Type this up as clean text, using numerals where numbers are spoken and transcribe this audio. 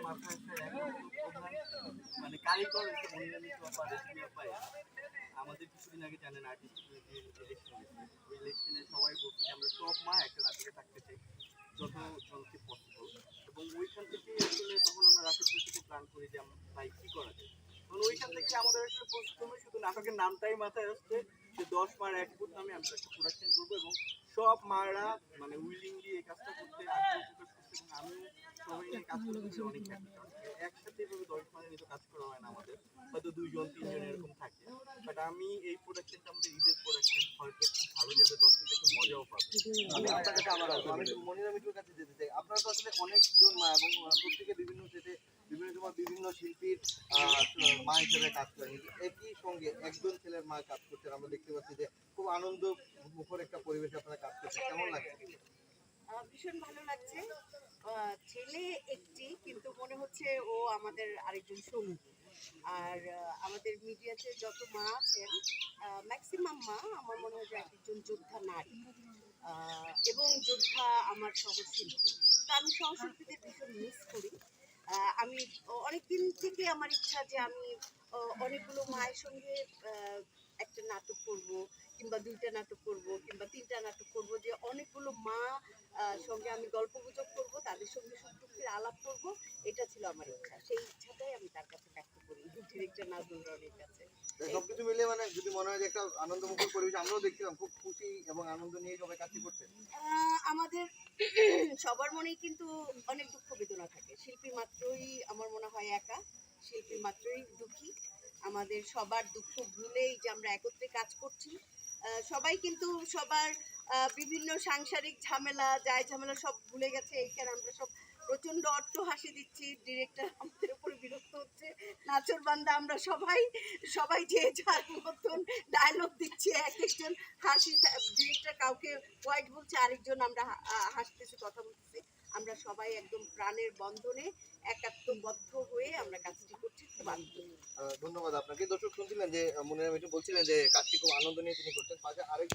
মাথায় একটা প্রধান মানে কারিগর হচ্ছে মনিরা মিত্র আপা, রেশমি আপা। আমাদের কিছুদিন আগে জানেন আর্টিস্ট ইলেকশন হয়েছে। ওই ইলেকশনে সবাই বলছে যে আমরা সব মা একটা নাটকে থাকতে চাই যত জলদি পসিবল। এবং ওইখান থেকে আসলে তখন আমরা রাশেদ ভাইকে প্ল্যান করি যে আমরা ভাই কী করা যায়। তখন ওইখান থেকে আমাদের আসলে প্রথমে শুধু নাটকের নামটাই মাথায় আসছে যে 10 মার এক ফুট নামে আমরা একটা প্রোডাকশন করবো এবং সব মারা মানে উইলিংলি এই কাজটা করতে আগ্রহ প্রকাশ করছে এবং আমিও সবাই নিয়ে কাজ করতে অনেক হ্যাপি। একসাথে এভাবে 10 মাসের মতো কাজ করা হয় না আমাদের, হয়তো 2 জন 3 জন এরকম থাকে। বাট আমি এই প্রোডাকশনটা আমাদের ঈদের প্রোডাকশন হয়তো খুব ভালো যাবে, দর্শক দেখে মজাও পাবে। আমি আপনার কাছে আবার আসবো, আমি মনিরা মিঠুর কাছে যেতে চাই। আপনারা তো আসলে অনেকজন মা এবং প্রত্যেকে বিভিন্ন সেটে বিভিন্ন সময় বিভিন্ন শিল্পীর মা হিসেবে কাজ করেন, কিন্তু একই সঙ্গে একজন ছেলের মা কাজ করছেন। আমরা দেখতে পাচ্ছি যে খুব আনন্দ মুখর একটা পরিবেশে আপনারা কাজ করছেন, কেমন লাগছে? ভীষণ ভালো লাগছে। ছেলে একটি, কিন্তু মনে হচ্ছে ও আমাদের আরেকজন সঙ্গী। আর আমাদের মিডিয়াতে যত মা আছেন ম্যাক্সিমাম মা আমার মনে হয় যে একজন যোদ্ধা নারী এবং যোদ্ধা আমার সহশিল্পী। তো আমি সহশিল্পীদের ভীষণ মিস করি। আমি অনেকদিন থেকে আমার ইচ্ছা যে আমি অনেকগুলো মায়ের সঙ্গে একটা নাটক করব, কিংবা 2টা নাটক করব, কিংবা 3টা নাটক করব, যে অনেকগুলো মা সঙ্গে আমি গল্প গুজব করব, তাদের সঙ্গে সুখ দুঃখের আলাপ করব। এটা ছিল আমার ইচ্ছা। সেই ইচ্ছাটাই আমি তার কাছে ব্যক্ত করি, ডিরেক্টর নাজমুল রনির কাছে। সবকিছু মিলে মানে যদি মনে হয় যে একটা আনন্দমুখর পরিবেশ, আমরাও দেখছিলাম খুব খুশি এবং আনন্দ নিয়ে সবাই কাজটি করছে। আমাদের সবার মনেই কিন্তু অনেক দুঃখ বেদনা থাকে। শিল্পী মাত্রই আমার মনে হয় একা, শিল্পী মাত্রই দুঃখী। আমাদের সবার দুঃখ ভুলেই যে আমরা একত্রে কাজ করছি। সবাই কিন্তু সবার বিভিন্ন সাংসারিক ঝামেলা ঝামেলা সব ভুলে গেছে। এইখানে আমরা সব প্রচন্ড অট্ট হাসি দিচ্ছি। ডিরেক্টর আমাদের উপরে বিরক্ত হচ্ছে। নাচর বান্দা আমরা সবাই সবাই যে যার মতন ডায়লগ দিচ্ছি, এক একজন হাসি। ডিরেক্টর কাউকে হোয়াইট বলছে, আরেকজন আমরা হাসতেছি, কথা বলতেছি। আমরা সবাই একদম প্রাণের বন্ধনে একাত্মবদ্ধ হয়ে আমরা কাজটি করছি, খুব আনন্দ। ধন্যবাদ আপনাকে। দর্শক শুনছিলেন যে মনিরা মিঠু বলছিলেন যে কাজটি খুব আনন্দ নিয়ে তিনি করছেন। পাশে আরেক